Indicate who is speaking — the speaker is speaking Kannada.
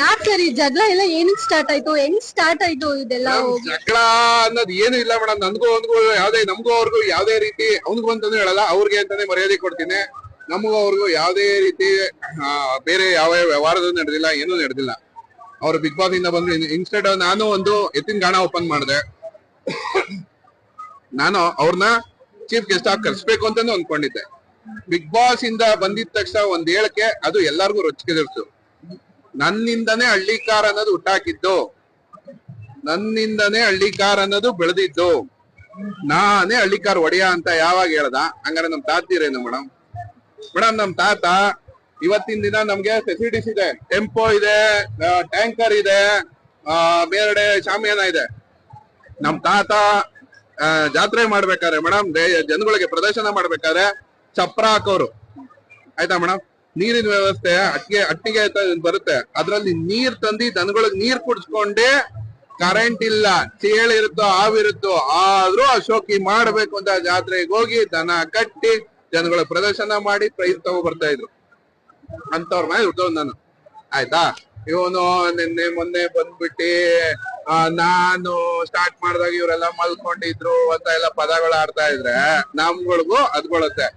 Speaker 1: ಯಾಕೆ ಸರ್ ಈ ಜಗಳ ಎಲ್ಲ ಏನಕ್ಕೆ ಸ್ಟಾರ್ಟ್ ಆಯ್ತು, ಹೆಂಗ್ ಸ್ಟಾರ್ಟ್ ಆಯ್ತು ಇದೆಲ್ಲ ಹೋಗಿ?
Speaker 2: ಜಗಳ ಅನ್ನೋದು ಏನು ಇಲ್ಲ ಮೇಡಮ್. ನನ್ಗೂ ಅವ್ನಿಗೂ ಯಾವ್ದೇ, ನಮಗೂ ಅವ್ರಿಗೂ ಯಾವ್ದೇ ರೀತಿ, ಅವ್ನಿಗೂ ಅಂತಾನೆ ಹೇಳಲ್ಲ, ಅವ್ರಿಗೆ ಅಂತಾನೆ ಮರ್ಯಾದೆ ಕೊಡ್ತೀನಿ. ನಮಗೂ ಅವ್ರಿಗೂ ಯಾವ್ದೇ ರೀತಿ ಬೇರೆ ಯಾವ ವ್ಯವಹಾರದೂ ನಡೆದಿಲ್ಲ, ಏನೂ ನಡೆದಿಲ್ಲ. ಅವ್ರು ಬಿಗ್ ಬಾಸ್ ಇಂದ ಬಂದು ಇನ್ಸ್ಟೆಡ್ ನಾನು ಒಂದು ಎತ್ತಿನ ಗಾಣ ಓಪನ್ ಮಾಡಿದೆ. ನಾನು ಅವ್ರನ್ನ ಚೀಫ್ ಗೆಸ್ಟ್ ಆಗಿ ಕರ್ಸ್ಬೇಕು ಅಂತಾನು ಅನ್ಕೊಂಡಿದ್ದೆ. ಬಿಗ್ ಬಾಸ್ ಇಂದ ಬಂದಿದ ತಕ್ಷಣ ಒಂದ್ ಹೇಳಕ್ಕೆ ಅದು ಎಲ್ಲಾರ್ಗು ರೊಚ್ಚಿಗೆದಿರ್ತು. ನನ್ನಿಂದನೇ ಹಳ್ಳಿಕಾರ ಅನ್ನೋದು ಹುಟ್ಟಾಕಿದ್ದು, ನನ್ನಿಂದನೇ ಹಳ್ಳಿಕಾರ ಅನ್ನೋದು ಬೆಳೆದಿದ್ದು, ನಾನೇ ಹಳ್ಳಿಕಾರ ಒಡೆಯ ಅಂತ ಯಾವಾಗ ಹೇಳ್ದ? ಹಂಗಾರೆ ನಮ್ ತಾತಿರೇನು ಮೇಡಮ್? ಮೇಡಮ್ ನಮ್ ತಾತ ಇವತ್ತಿನ ದಿನ ನಮ್ಗೆ ಫೆಸಿಲಿಟೀಸ್ ಇದೆ, ಟೆಂಪೋ ಇದೆ, ಟ್ಯಾಂಕರ್ ಇದೆ, ಬೇರೆ ಶಾಮಿಯಾನ ಇದೆ. ನಮ್ ತಾತ ಜಾತ್ರೆ ಮಾಡ್ಬೇಕಾದ್ರೆ ಮೇಡಮ್, ಜನಗಳಿಗೆ ಪ್ರದರ್ಶನ ಮಾಡ್ಬೇಕಾದ್ರೆ ಚಪ್ರ ಹಾಕೋರು, ಆಯ್ತಾ ಮೇಡಮ್? ನೀರಿನ ವ್ಯವಸ್ಥೆ ಅಟ್ಟಿಗೆ ಬರುತ್ತೆ, ಅದ್ರಲ್ಲಿ ನೀರ್ ತಂದಿ ದನಗಳಿಗೆ ನೀರ್ ಕುಡಿಸ್ಕೊಂಡೆ. ಕರೆಂಟ್ ಇಲ್ಲ, ಚೇಳಿರುತ್ತೋ ಹಾವಿರುತ್ತೋ, ಆದ್ರೂ ಅಶೋಕಿ ಮಾಡ್ಬೇಕು ಅಂತ ಜಾತ್ರೆಗೆ ಹೋಗಿ ದನ ಕಟ್ಟಿ ಜನಗಳ ಪ್ರದರ್ಶನ ಮಾಡಿ ಪ್ರೈಸ್ ತಗೋ ಬರ್ತಾ ಇದ್ರು. ಅಂತವ್ರ ಮೇಲೆ ಹುಟ್ಟೋದು ನಾನು, ಆಯ್ತಾ? ಇವನು ನಿನ್ನೆ ಮೊನ್ನೆ ಬಂದ್ಬಿಟ್ಟಿ ನಾನು ಸ್ಟಾರ್ಟ್ ಮಾಡಿದಾಗ ಇವರೆಲ್ಲ ಮಲ್ಕೊಂಡಿದ್ರು ಅಂತ ಎಲ್ಲ ಪದಗಳು ಆಡ್ತಾ ಇದ್ರೆ ನಮ್ಗಳಿಗೂ ಅದ್ಗೊಳುತ್ತೆ.